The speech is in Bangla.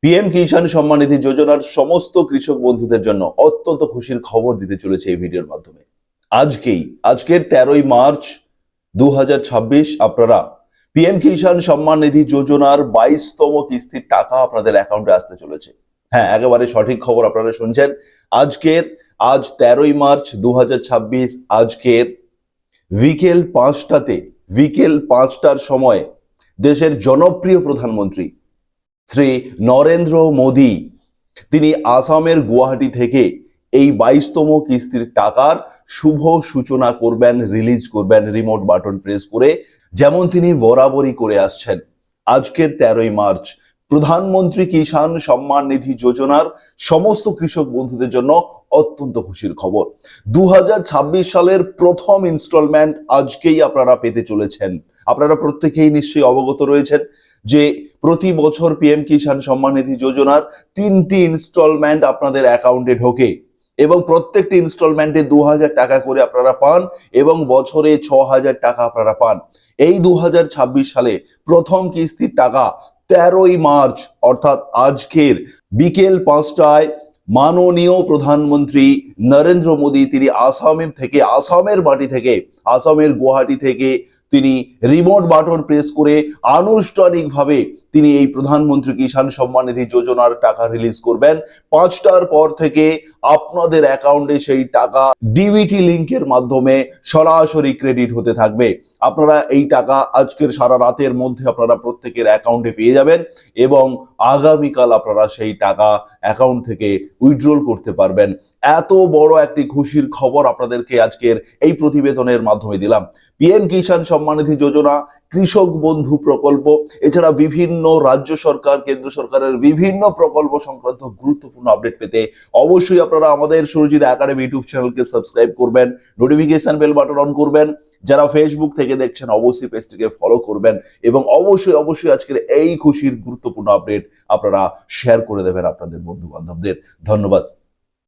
পিএম কিষাণ সম্মান নিধি যোজনার সমস্ত কৃষক বন্ধুদের জন্য অত্যন্ত খুশির খবর দিতে চলেছে এই ভিডিওর মাধ্যমে। আজকের 13ই মার্চ 2026 আপনারা পিএম কিষাণ সম্মান নিধি যোজনার 22তম কিস্তির টাকা আপনাদের অ্যাকাউন্টে আসতে চলেছে। হ্যাঁ, একেবারে সঠিক খবর আপনারা শুনছেন। আজ 13ই মার্চ 2026 আজকের বিকেল 5টার সময় দেশের জনপ্রিয় প্রধানমন্ত্রী শ্রী নরেন্দ্র মোদী তিনি আসামের গুয়াহাটি থেকে এই 22তম কিস্তির টাকার শুভ সূচনা করবেন, রিলিজ করবেন রিমোট বাটন প্রেস করে, যেমন তিনি বরাবরই করে আসছেন। আজকের 13ই মার্চ প্রধানমন্ত্রী কিষাণ সম্মান নিধি যোজনার সমস্ত কৃষক বন্ধুদের জন্য অত্যন্ত খুশির খবর। 2026 সালের প্রথম ইনস্টলমেন্ট আজকেই আপনারা পেতে চলেছেন। আপনারা প্রত্যেকেই নিশ্চয়ই অবগত রয়েছেন যে প্রতি বছর পিএম কিষাণ সম্মান নিধি যোজনার 3টি ইনস্টলমেন্ট আপনাদের অ্যাকাউন্টে ঢোকে এবং প্রত্যেকটি ইনস্টলমেন্টে 2000 টাকা করে আপনারা পান এবং বছরে 6000 টাকা আপনারা পান। এই 2026 সালে প্রথম কিস্তির টাকা 13ই মার্চ অর্থাৎ আজকের বিকেল 5টায় মাননীয় প্রধানমন্ত্রী নরেন্দ্র মোদী তিনি আসামের মাটি থেকে, আসামের গুয়াহাটি থেকে তিনি রিমোট বাটন প্রেস করে আনুষ্ঠানিকভাবে তিনি এই প্রধানমন্ত্রী কিষাণ সম্মান নিধি যোজনার টাকা রিলিজ করবেন। 5টার পর থেকে আপনাদের অ্যাকাউন্টে সেই টাকা ডিবিটি লিংকের মাধ্যমে সরাসরি ক্রেডিট হতে থাকবে। আপনারা এই টাকা আজকের সারা রাতের মধ্যে আপনারা প্রত্যেকের অ্যাকাউন্টে পেয়ে যাবেন এবং আগামীকাল আপনারা সেই টাকা অ্যাকাউন্ট থেকে উইথড্রল করতে পারবেন। এত বড় একটি খুশির খবর আপনাদেরকে আজকের এই প্রতিবেদনের মাধ্যমে দিলাম। পিএম কিষাণ সম্মান নিধি যোজনা, কৃষক বন্ধু প্রকল্প, এছাড়া বিভিন্ন রাজ্য সরকার, কেন্দ্র সরকারের বিভিন্ন প্রকল্প সংক্রান্ত গুরুত্বপূর্ণ আপডেট পেতে অবশ্যই আপনারা আমাদের সুরজিৎ একাডেমি ইউটিউব চ্যানেলকে সাবস্ক্রাইব করবেন, নোটিফিকেশন বেল বাটন অন করবেন। যারা ফেসবুক থেকে দেখছেন অবশ্যই পেজটিকে ফলো করবেন এবং অবশ্যই আজকের এই খুশির গুরুত্বপূর্ণ আপডেট আপনারা শেয়ার করে দেবেন আপনাদের বন্ধু বান্ধবদের। ধন্যবাদ।